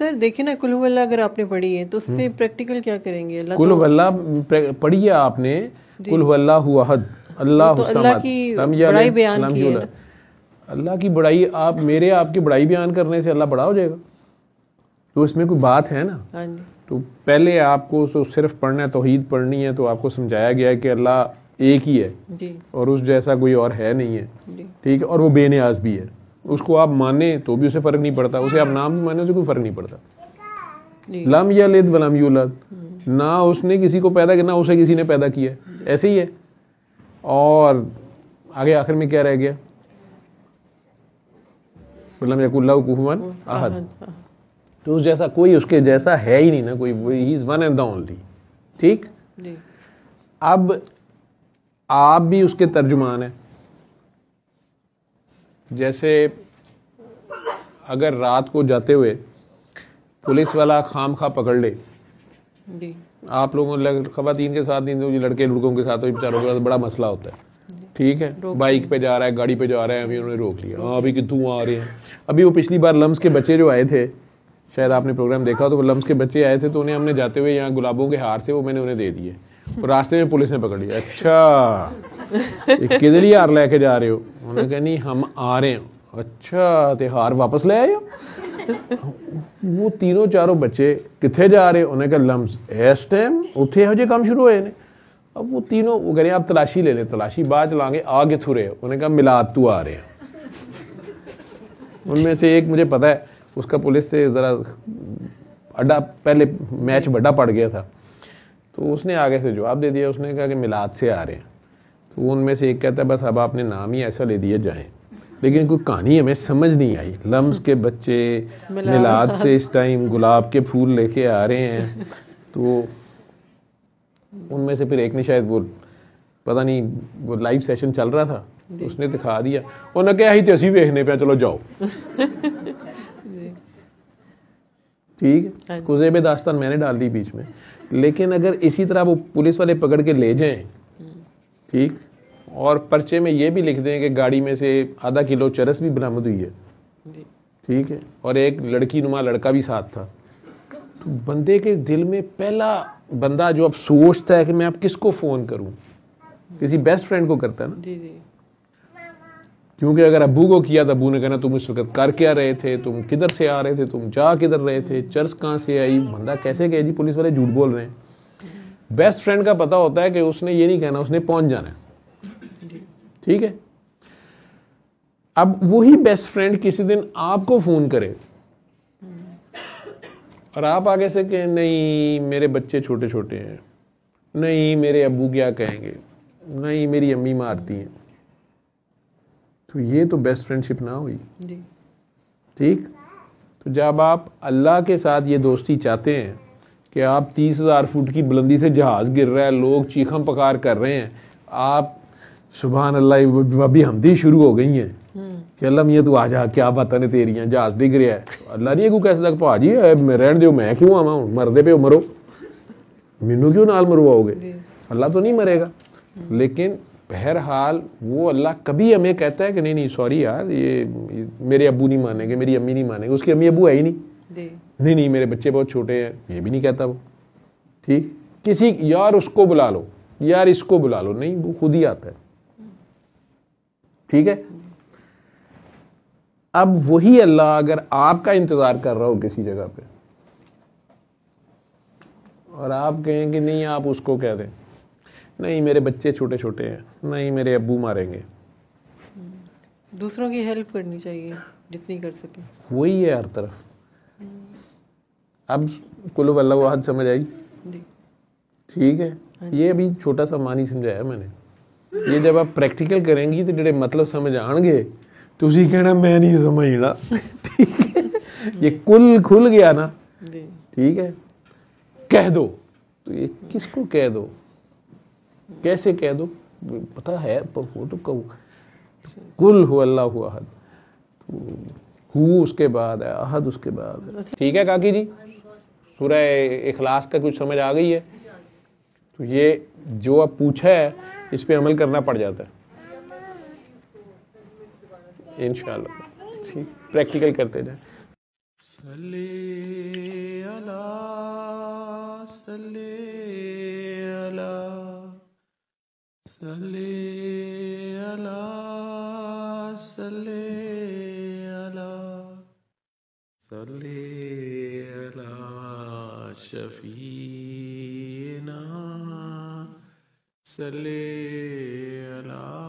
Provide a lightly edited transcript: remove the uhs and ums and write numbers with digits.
Sir देखिए ना, कुल हुवल्लाह अगर आपने पढ़ी है तो उस पे प्रैक्टिकल क्या करेंगे? अल्लाह कुल हुवल्लाह पढ़ी है आपने, कुल हुवल्लाहु अहद, तो अल्लाह की बड़ाई बयान की है ना। अल्लाह की बड़ाई, आप मेरे आपकी बड़ाई बयान करने से अल्लाह बड़ा हो जाएगा? तो इसमें कोई बात है ना। हाँ जी। तो पहले आपको तो सिर्फ पढ़ना है, तौहीद पढ़नी है, तो आपको समझाया गया है कि अल्लाह एक ही है जी। और उस जैसा कोई और है नहीं है, ठीक है, और वो बेनियाज भी है। उसको आप माने तो भी उसे फ़र्क नहीं पड़ता, उसे आप नाम भी माने उसे कोई फ़र्क नहीं पड़ता। लम यलिद वलम यूलद, ना उसने किसी को पैदा किया ना उसे किसी ने पैदा किया, ऐसे ही है। और आगे आखिर में क्या रह गया? वलम यकुल लहू कुफुवन अहद, तो उस जैसा कोई उसके जैसा है ही नहीं ना कोई, he is one and the only. ठीक, अब आप भी उसके तर्जुमान हैं। जैसे अगर रात को जाते हुए पुलिस वाला खाम खा पकड़ ले, आप लोगों खवातीन के साथ नहीं, लड़के लड़कों के साथ तो बेचारों के साथ बड़ा मसला होता है, ठीक है, बाइक पे जा रहा है, गाड़ी पे जा रहा है, अभी उन्होंने रोक लिया, हाँ अभी कितू आ रहे हैं। अभी वो पिछली बार लम्स के बच्चे जो आए थे, शायद आपने प्रोग्राम देखा, तो वो लम्स के बच्चे आए थे, तो उन्हें हमने जाते हुए यहाँ गुलाबों के हार थे वो मैंने उन्हें दे दिए, और रास्ते में पुलिस ने पकड़ लिया। अच्छा किधर ही हार लेके जा रहे हो? उन्होंने कहा नहीं हम आ रहे हैं। अच्छा ते हार वापस ले आए हो? वो तीनों चारों बच्चे कितने जा रहे? उन्हें कहा लम्स इस टाइम उत्थे हो जे काम शुरू होए ने। अब वो तीनों वो कह रहे आप तलाशी ले लें, तलाशी बाद चलाएंगे, आगे थुरे। उन्होंने कहा मिलाद तू आ रहे हैं। उनमें से एक मुझे पता है उसका पुलिस से ज़रा अड्डा, पहले मैच बड़ा पड़ गया था, तो उसने आगे से जवाब दे दिया, उसने कहा कि मिलाद से आ रहे हैं। तो उनमें से एक कहता है बस अब आपने नाम ही ऐसा ले दिया जाए, लेकिन कोई कहानी हमें समझ नहीं आई। लम्स के बच्चे मिलाद से इस टाइम गुलाब के फूल लेके आ रहे हैं, तो उनमें से फिर एक ने शायद वो पता नहीं वो लाइव सेशन चल रहा था, तो उसने दिखा दिया, उन्हें क्या ही तसी देखने पे चलो जाओ। ठीक है, कुज़ेबे दास्तान मैंने डाल दी बीच में, लेकिन अगर इसी तरह वो पुलिस वाले पकड़ के ले जाएं, ठीक, और पर्चे में ये भी लिख दें कि गाड़ी में से आधा किलो चरस भी बरामद हुई है, ठीक है, और एक लड़की नुमा लड़का भी साथ था, तो बंदे के दिल में पहला बंदा जो अब सोचता है कि मैं अब किसको फ़ोन करूं, किसी बेस्ट फ्रेंड को करता है ना। क्योंकि अगर अब्बू को किया तो अब्बू ने कहना तुम इस वक्त कर क्या रहे थे, तुम किधर से आ रहे थे, तुम जा किधर रहे थे, चर्च कहाँ से आई, बंदा कैसे गए जी पुलिस वाले झूठ बोल रहे हैं। बेस्ट फ्रेंड का पता होता है कि उसने ये नहीं कहना, उसने पहुंच जाना है, ठीक है। अब वही बेस्ट फ्रेंड किसी दिन आपको फोन करे और आप आगे से कहें नहीं मेरे बच्चे छोटे छोटे हैं, नहीं मेरे अब्बू क्या कहेंगे, नहीं मेरी अम्मी मारती हैं, तो ये तो बेस्ट फ्रेंडशिप ना हुई, ठीक। तो जब आप अल्लाह के साथ ये दोस्ती चाहते हैं कि आप 30,000 फुट की बुलंदी से जहाज गिर रहा है, लोग चीखम पकार कर रहे हैं, आप सुभान अल्लाह अभी हमदी शुरू हो गई हैं कि अल्लाह मियाँ तू आ जा, क्या बातें ने तेरियां, जहाज डिग रहा है, अल्लाह नहीं को कैसे तक भाजी रहन दो, मैं क्यों आवा हूँ, मरदे पे मरो, मैनू क्यों नाल मरवाओगे, अल्लाह तो नहीं मरेगा। लेकिन बहरहाल वो अल्लाह कभी हमें कहता है कि नहीं नहीं सॉरी यार ये मेरे अब्बू नहीं मानेंगे, मेरी अम्मी नहीं मानेंगे, उसकी अम्मी अब्बू है ही नहीं नहीं मेरे बच्चे बहुत छोटे हैं, ये भी नहीं कहता वो, ठीक। किसी यार उसको बुला लो, यार इसको बुला लो, नहीं वो खुद ही आता है, ठीक है। अब वही अल्लाह अगर आपका इंतजार कर रहा हो किसी जगह पे और आप कहें कि नहीं आप उसको कह दें नहीं मेरे बच्चे छोटे छोटे हैं, नहीं मेरे अब्बू मारेंगे, दूसरों की हेल्प करनी चाहिए जितनी कर सके, वही है हर तरफ। अब कुल हुवल्लाहु अहद समझ आई, ठीक है। ये अभी छोटा सा मानी समझाया मैंने, ये जब आप प्रैक्टिकल करेंगी तो जेडे मतलब समझ आएंगे तुसी कहना मैं नहीं समझना, ठीक है। ये कुल खुल गया ना, ठीक है। कह दो तो ये किसको कह दो, कैसे कह दो, पता है वो तो कहूँ कुल हुवल्लाहु अहद, हु उसके बाद है, अहद उसके बाद है, ठीक है काकी जी। सूरह इखलास का कुछ समझ आ गई है, तो ये जो अब पूछा है इस पे अमल करना पड़ जाता है इंशाअल्लाह, ठीक, प्रैक्टिकल करते जाए। अला सल्ले अला सल्ले अला सल्ले अला सल्ले अला शफीना सल्ले अला